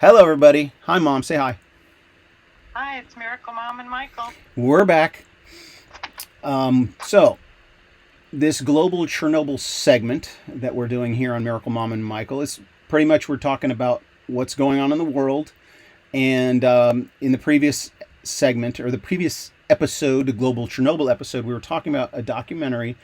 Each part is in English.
Hello, everybody. Hi, Mom. Say hi. Hi, it's Miracle Mom and Michael. We're back. So, this global Chernobyl segment that we're doing here on Miracle Mom and Michael is pretty much we're talking about what's going on in the world. And in the previous segment, or the previous episode, the global Chernobyl episode, we were talking about a documentary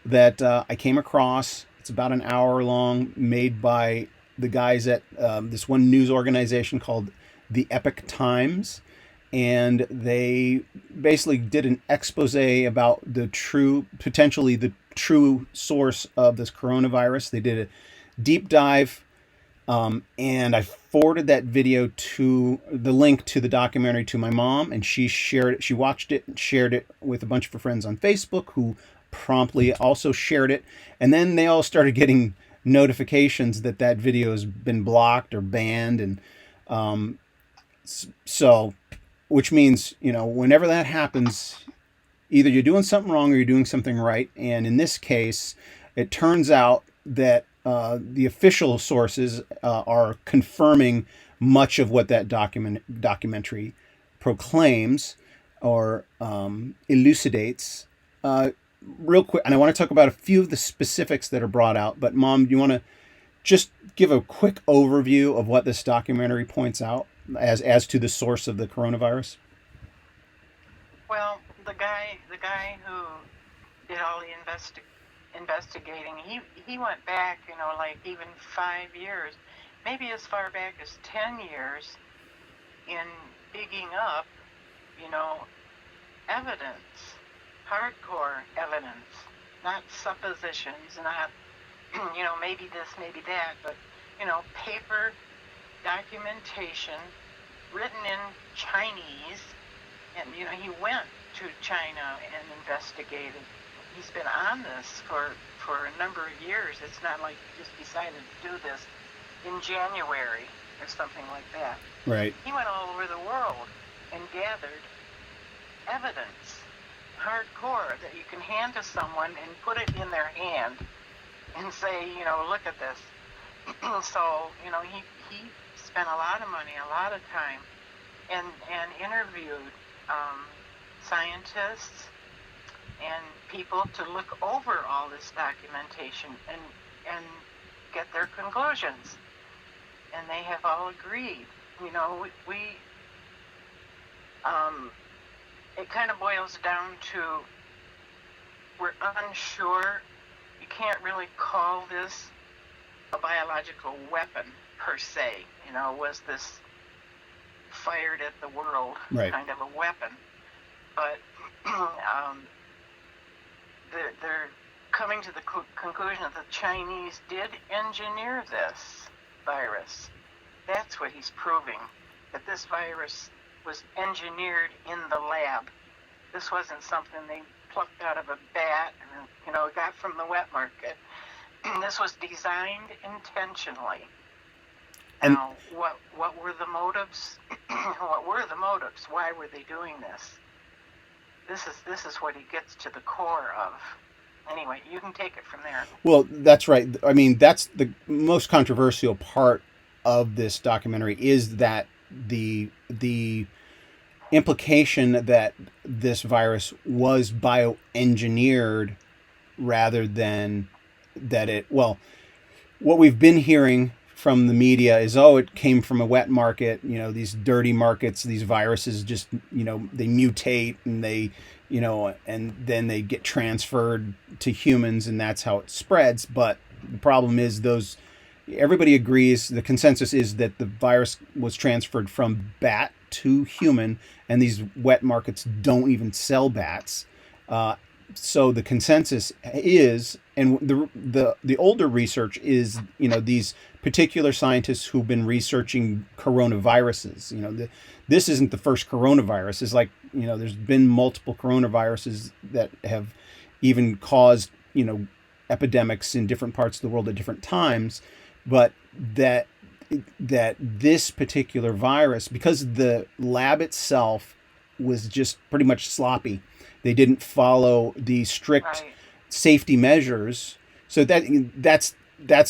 that I came across. It's about an hour long, made by the guys at this one news organization called the Epic Times, and they basically did an expose about potentially the true source of this coronavirus. They did a deep dive, and I forwarded that video to the link to the documentary to my mom, and she shared it. She watched it and shared it with a bunch of her friends on Facebook, who promptly also shared it. And then they all started getting notifications that that video has been blocked or banned, and um, so, which means, whenever that happens, either you're doing something wrong or you're doing something right. And in this case, it turns out that the official sources are confirming much of what that documentary proclaims or elucidates. Real quick, and I want to talk about a few of the specifics that are brought out. But Mom, do you want to just give a quick overview of what this documentary points out as to the source of the coronavirus? Well, the guy who did all the investigating, he went back, like even 5 years, maybe as far back as 10 years, in digging up, you know, evidence, hardcore evidence, not suppositions, not, maybe this, maybe that, but paper documentation written in Chinese. And he went to China and investigated. He's been on this for a number of years. It's not like he just decided to do this in January or something like that. Right. He went all over the world and gathered evidence, hardcore, that you can hand to someone and put it in their hand and say, look at this. So, he spent a lot of money, a lot of time, and interviewed scientists and people to look over all this documentation and get their conclusions. And they have all agreed. We it kind of boils down to, we're unsure. You can't really call this a biological weapon per se. Was this fired at the world Right. kind of a weapon? But they're coming to the conclusion that the Chinese did engineer this virus. That's what he's proving, that this virus was engineered in the lab. This wasn't something they plucked out of a bat and got from the wet market. This was designed intentionally. And Now, what were the motives? What were the motives? Why were they doing this? This is what he gets to the core of. Anyway, you can take it from there. well, that's right. I mean, that's the most controversial part of this documentary, is that the implication that this virus was bioengineered rather than that it, well, what we've been hearing from the media is, oh, it came from a wet market. These dirty markets, these viruses just, they mutate, and and then they get transferred to humans, and that's how it spreads. But the problem is, everybody agrees, the consensus is that the virus was transferred from bat to human, and these wet markets don't even sell bats. So the consensus is, and the older research is, these particular scientists who've been researching coronaviruses. This isn't the first coronavirus. It's like, there's been multiple coronaviruses that have even caused, epidemics in different parts of the world at different times. But that this particular virus, because the lab itself was just pretty much sloppy, they didn't follow the strict Right. safety measures. So that's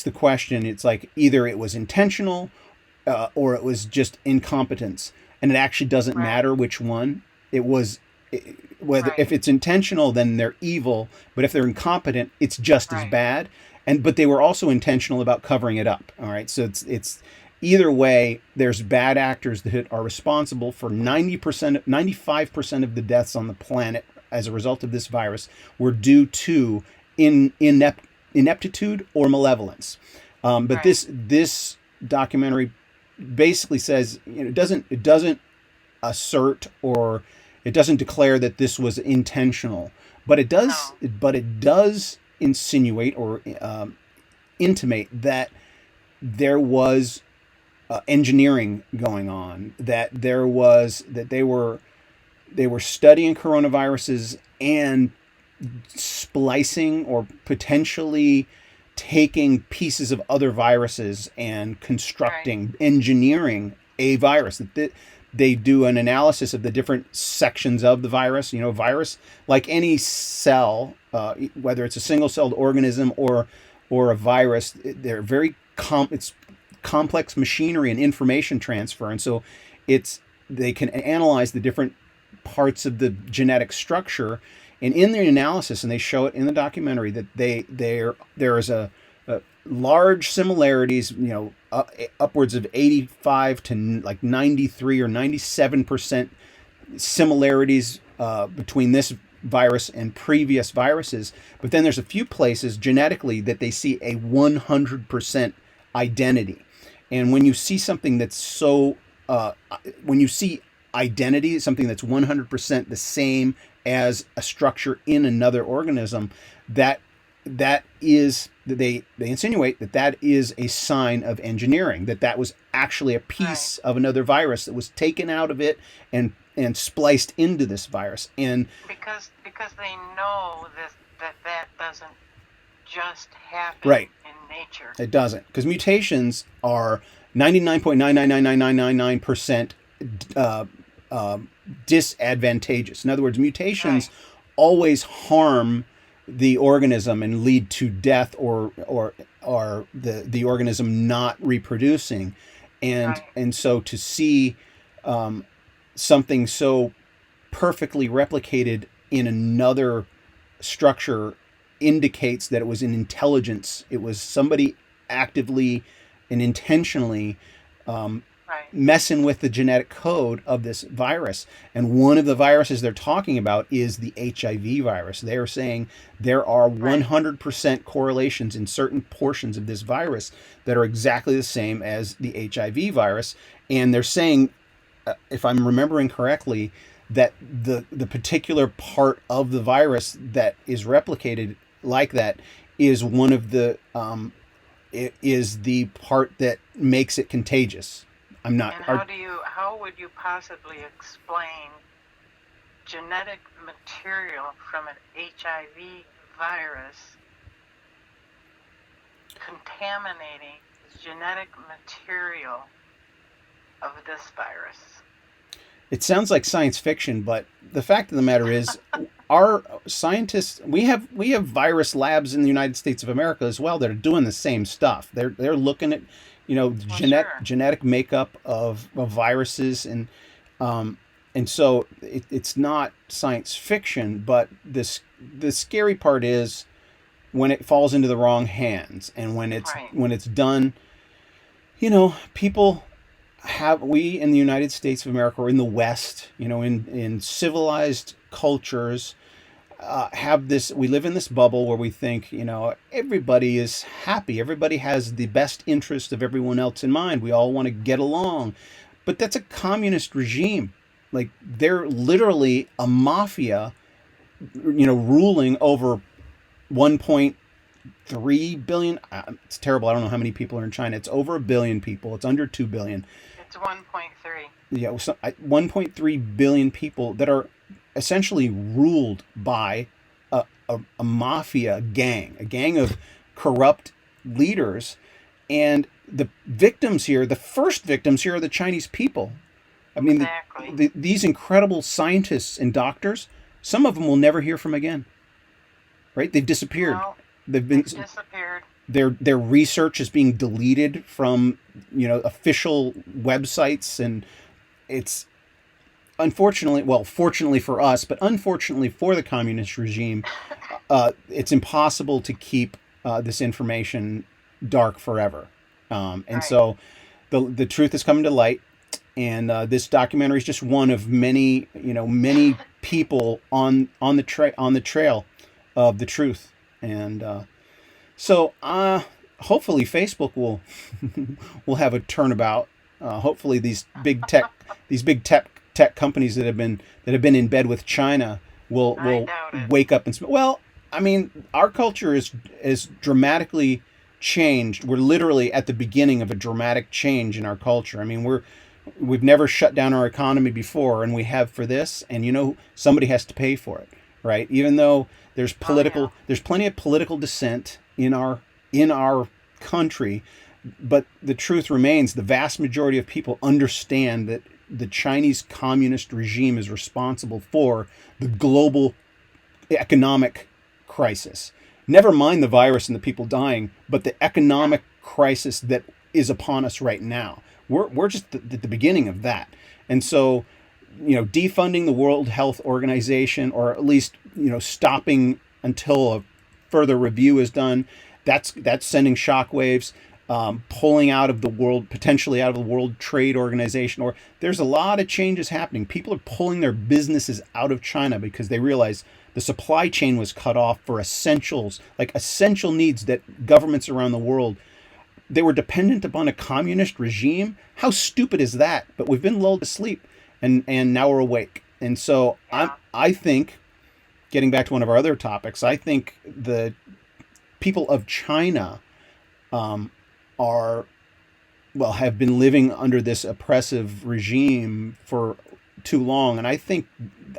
the question. It's like, either it was intentional, or it was just incompetence. And it actually doesn't Right. matter which one it was. Whether Right. if it's intentional, then they're evil. But if they're incompetent, it's just as Right. bad. And but they were also intentional about covering it up. All right, so it's either way. There's bad actors that are responsible for 90%, 95% of the deaths on the planet as a result of this virus were due to ineptitude or malevolence. But Right. this documentary basically says, it doesn't assert, or it doesn't declare that this was intentional, No. but it does insinuate or intimate that there was engineering going on, that they were studying coronaviruses and splicing or potentially taking pieces of other viruses and Right. engineering a virus. That they do an analysis of the different sections of the virus. Virus, like any cell, whether it's a single-celled organism or a virus, they're very it's complex machinery and information transfer, and so it's they can analyze the different parts of the genetic structure. And in their analysis, and they show it in the documentary, that there is a large similarities, upwards of 85 to like 93 or 97% similarities between this virus and previous viruses. But then there's a few places genetically that they see a 100% identity. And when you see something that's when you see identity, something that's 100% the same as a structure in another organism, that is, they insinuate that is a sign of engineering, that was actually a Right. piece of another virus that was taken out of it and spliced into this virus. And Because they know that doesn't just happen right, in nature. it doesn't, because mutations are 99.9999999% uh, disadvantageous. In other words, mutations Right. always harm the organism and lead to death, or the organism not reproducing. and Right. and so to see something so perfectly replicated in another structure indicates that it was an intelligence. It was somebody actively and intentionally Right. messing with the genetic code of this virus. And one of the viruses they're talking about is the HIV virus. They are saying there are Right. 100% correlations in certain portions of this virus that are exactly the same as the HIV virus. And they're saying, if I'm remembering correctly, that the particular part of the virus that is replicated like that is one of the it is the part that makes it contagious. I'm not. And how would you possibly explain genetic material from an HIV virus contaminating the genetic material of this virus? It sounds like science fiction, but the fact of the matter is, our scientists, we have virus labs in the United States of America as well that are doing the same stuff. They're looking at, Well, sure. genetic makeup of viruses, and so it's not science fiction. But the scary part is when it falls into the wrong hands, and Right. when it's done. People we in the United States of America, or in the West, in civilized cultures, have this. We live in this bubble where we think, everybody is happy. Everybody has the best interest of everyone else in mind. We all want to get along, but that's a communist regime. Like, they're literally a mafia, ruling over 1.3 billion. It's terrible. I don't know how many people are in China. It's over a billion people. It's under 2 billion. It's 1.3. Yeah, so 1.3 billion people that are essentially ruled by a mafia gang, a gang of corrupt leaders. And the first victims here are the Chinese people. I mean, Exactly. these incredible scientists and doctors, some of them will never hear from again, right? They've disappeared. No, They've been they've disappeared. their research is being deleted from official websites, and it's unfortunately, well, fortunately for us, but unfortunately for the communist regime, it's impossible to keep this information dark forever. And Right. so the truth is coming to light, and this documentary is just one of many, many people on the trail of the truth. And hopefully Facebook will will have a turnabout. Hopefully these big tech companies that have been in bed with China I will doubt it. wake up and well, I mean, our culture is dramatically changed. We're literally at the beginning of a dramatic change in our culture. I mean, we've never shut down our economy before, and we have for this, and somebody has to pay for it, right? Even though Oh yeah. there's plenty of political dissent in our country, but the truth remains the vast majority of people understand that the Chinese communist regime is responsible for the global economic crisis. Never mind the virus and the people dying, but the Yeah. economic crisis that is upon us right now. We're just at the beginning of that. And so, defunding the World Health Organization, or at least, stopping until a further review is done, that's sending shockwaves. Pulling out of the world, potentially out of the World Trade Organization, or there's a lot of changes happening. People are pulling their businesses out of China because they realize the supply chain was cut off for essentials, like essential needs that governments around the world, they were dependent upon a communist regime. How stupid is that? But we've been lulled to sleep, and now we're awake. And so Yeah. I think, getting back to one of our other topics, I think the people of China um, are have been living under this oppressive regime for too long, and I think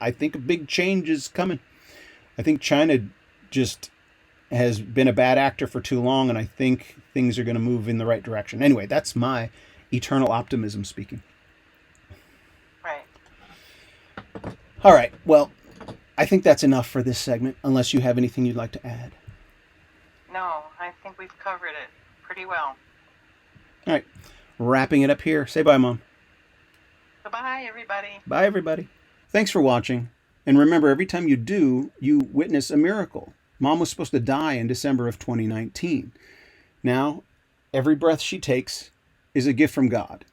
a big change is coming. I think China just has been a bad actor for too long, and I think things are going to move in the right direction. Anyway, that's my eternal optimism speaking. Right. All right, well, I think that's enough for this segment, unless you have anything you'd like to add. No, I think we've covered it pretty well. All right, wrapping it up here. Say bye, Mom. Goodbye, everybody. Bye, everybody. Thanks for watching. And remember, every time you do, you witness a miracle. Mom was supposed to die in December of 2019. Now, every breath she takes is a gift from God.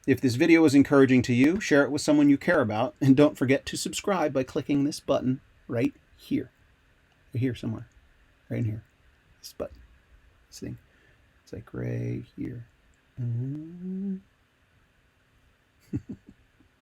If this video is encouraging to you, share it with someone you care about, and don't forget to subscribe by clicking this button right here. Right here somewhere. Right in here. This button. This thing. It's like right here.